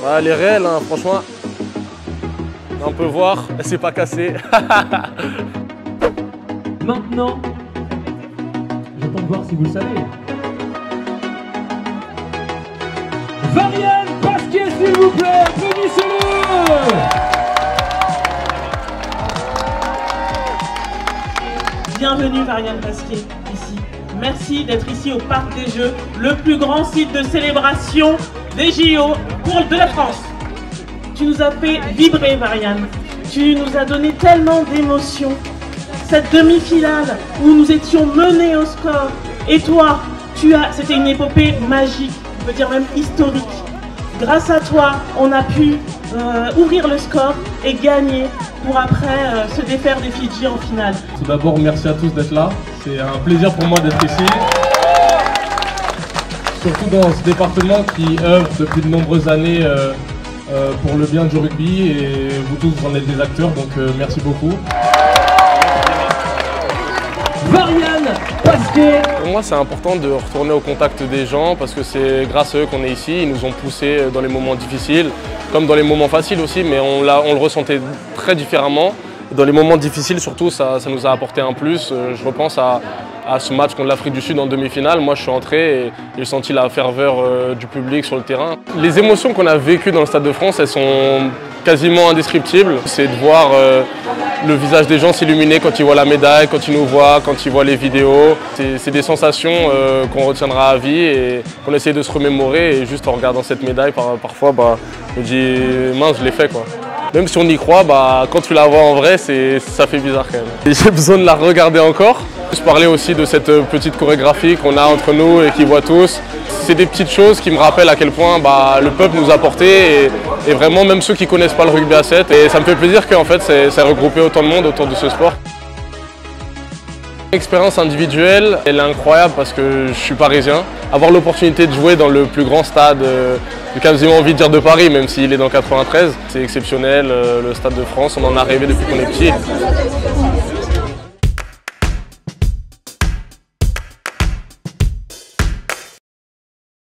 Bah, elle est réelle, hein, franchement. On peut voir, elle s'est pas cassée. Maintenant, j'attends de voir si vous le savez. Variane Pasquier, s'il vous plaît, applaudissez-le! Bienvenue Variane Pasquier, ici. Merci d'être ici au Parc des Jeux, le plus grand site de célébration des JO de la France. Tu nous as fait vibrer, Variane. Tu nous as donné tellement d'émotions. Cette demi-finale où nous étions menés au score. Et toi, c'était une épopée magique, on peut dire même historique. Grâce à toi, on a pu ouvrir le score et gagner pour après se défaire des Fidji en finale. Tout d'abord, merci à tous d'être là. C'est un plaisir pour moi d'être ici. Surtout dans ce département qui œuvre depuis de nombreuses années pour le bien du rugby, et vous tous en êtes des acteurs, donc merci beaucoup. Variane Pasquier. Pour moi, c'est important de retourner au contact des gens parce que c'est grâce à eux qu'on est ici. Ils nous ont poussés dans les moments difficiles, comme dans les moments faciles aussi, mais on le ressentait très différemment. Dans les moments difficiles, surtout, ça nous a apporté un plus. Je repense à ce match contre l'Afrique du Sud en demi-finale. Moi, je suis entré et j'ai senti la ferveur du public sur le terrain. Les émotions qu'on a vécues dans le Stade de France, elles sont quasiment indescriptibles. C'est de voir le visage des gens s'illuminer quand ils voient la médaille, quand ils nous voient, quand ils voient les vidéos. C'est des sensations qu'on retiendra à vie et qu'on essaie de se remémorer. Et juste en regardant cette médaille, parfois, je me dis mince, je l'ai fait, quoi. Même si on y croit, quand tu la vois en vrai, ça fait bizarre quand même. J'ai besoin de la regarder encore. Je parlais aussi de cette petite chorégraphie qu'on a entre nous et qui voit tous. C'est des petites choses qui me rappellent à quel point le peuple nous a portés et vraiment même ceux qui ne connaissent pas le rugby à 7. Et ça me fait plaisir qu'en fait ça ait regroupé autant de monde autour de ce sport. L'expérience individuelle, elle est incroyable parce que je suis parisien. Avoir l'opportunité de jouer dans le plus grand stade, j'ai quasiment envie de dire de Paris, même s'il est dans 93, c'est exceptionnel. Le Stade de France, on en a rêvé depuis qu'on est petit.